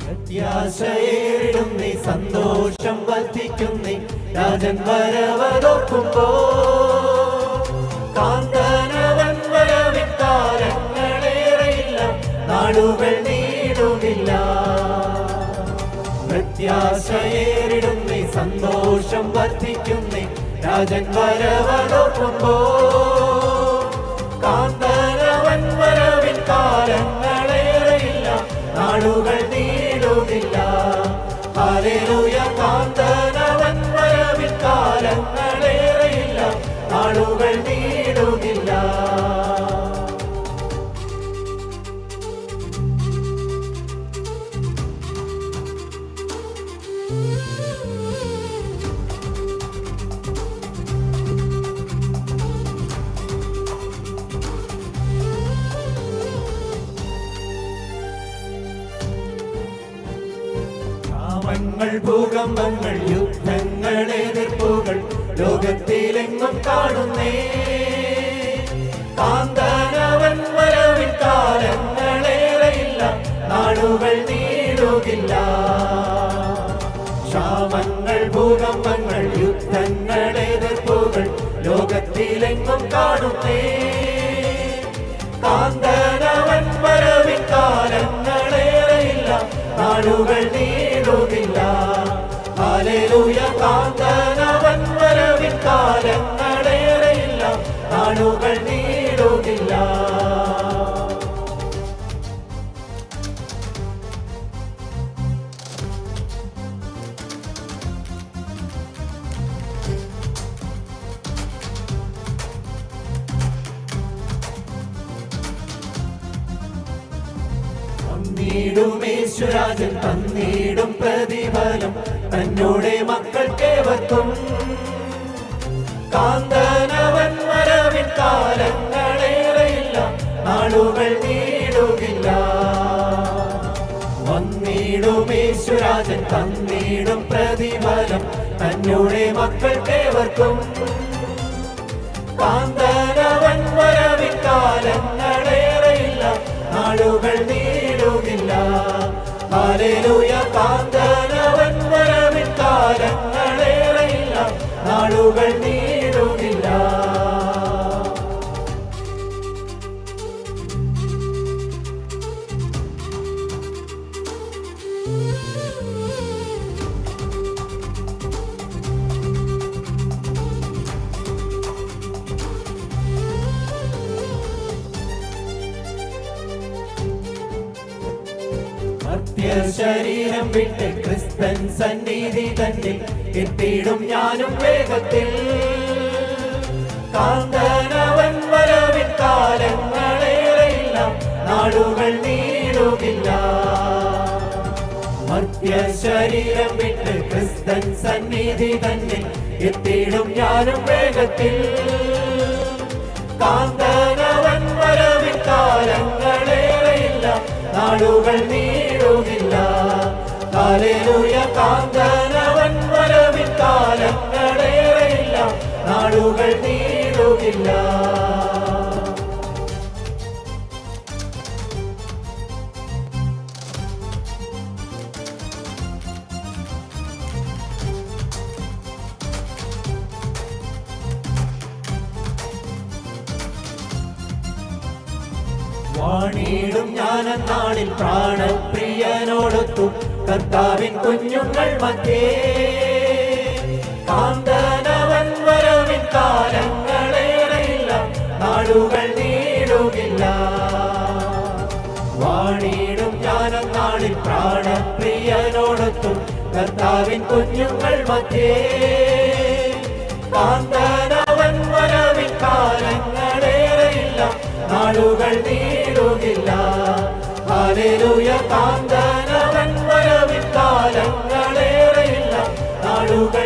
പ്രത്യാശയേറിടുന്നേ, സന്തോഷം വർദ്ധിക്കുന്നേ, രാജൻ വരവതൊക്കുമ്പോ. കാന്തനവൻ വരവിൻ കാലങ്ങളേറെയില്ല, നാളുകൾ നീളുകില്ല. പ്രത്യാശയേറിടുന്നേ, സന്തോഷം വർദ്ധിക്കുന്നേ, രാജൻ വരവതൊക്കുമ്പോ. കാന്തനവൻ വരവിൻ കാലങ്ങളേറെയില്ല, നാളുകൾ നീളുകില്ല. ഹല്ലേലൂയ. കാന്തനവൻ വരവിൻ കാലങ്ങളേറെയില്ല, നാളുകൾ നീളുകില്ല. ഭൂകമ്പങ്ങൾ, യുദ്ധങ്ങൾ, എതിർപ്പുകൾ ലോകത്തിലെങ്ങും കാണുന്നേ. കാന്തനവൻ വരവിൻ കാലങ്ങളേറെയില്ല, നാളുകൾ നീളുകില്ല. ക്ഷാമങ്ങൾ, ഭൂകമ്പങ്ങൾ, യുദ്ധങ്ങൾ, എതിർപ്പുകൾ ലോകത്തിലെങ്ങും കാണുന്നേ. കാന്തനവൻ വരവിൻ കാലങ്ങളേറെയില്ല, നാളുകൾ നീളുകില്ല. ഹല്ലേലൂയ. കാന്തനവൻ വരവിൻ കാലങ്ങളേറെയില്ല, നാളുകൾ നീളുകില്ല. യേശുരാജൻ തന്നിടും പ്രതിഫലം തന്നോടെ മക്കൾക്കേവർക്കും. കാന്തനവൻ വരവിൻ കാലങ്ങളേറെയില്ല, നാളുകൾ നീളുകില്ല. വന്നിടും യേശുരാജൻ തന്നിടും പ്രതിഫലം തന്നോടെ മക്കൾക്കേവർക്കും. കാന്തനവൻ വരവിൻ കാലങ്ങളേറെയില്ല, നാളുകൾ നീളുകില്ല. ഹല്ലേലൂയ. കാന്തനവൻ വരവിൻ കാലങ്ങളേറെയില്ല, നാളുകൾ നീളുകില്ല. ശരീരം വിട്ട് ക്രിസ്തൻ സന്നിധി തന്നെ എത്തിയിടും ഞാനും വേഗത്തിൽ. കാന്തനവൻ വരവിൻ കാലങ്ങളേറെയില്ല, നാളുകൾ നീളുകില്ല. മർത്യശരീരം വിട്ട് ക്രിസ്തൻ സന്നിധി തന്നെ എത്തിയിടും ഞാനും വേഗത്തിൽ. കാന്തനവൻ വരവിൻ കാലങ്ങളേറെയില്ല, നാളുകൾ നീളുകില്ല. ഹല്ലേലൂയ. കാന്തനവൻ വരവിൻ കാലങ്ങളേറെയില്ല, നാളുകൾ നീളുകില്ല. വാണിടും ഞാനെന്നാളിൽ പ്രാണപ്രിയനോടൊത്തു കർത്താവിൻ കുഞ്ഞുങ്ങൾ മധ്യേ. കാന്തനവൻ വരവിൻ കാലങ്ങളേറെയില്ല, നാളുകൾ നീളുകില്ല. വാണിടും ഞാനെന്നാളിൽ പ്രാണപ്രിയനോടൊത്തു കർത്താവിൻ കുഞ്ഞുങ്ങൾ മധ്യേ. കാന്തനവൻ വരവിൻ കാലങ്ങളേറെയില്ല, നാളുകൾ നീളുകില്ല. ഹല്ലേലൂയ. കാന്തനവൻ വരവിൻ കാലങ്ങളേറെയില്ല, നാളുകൾ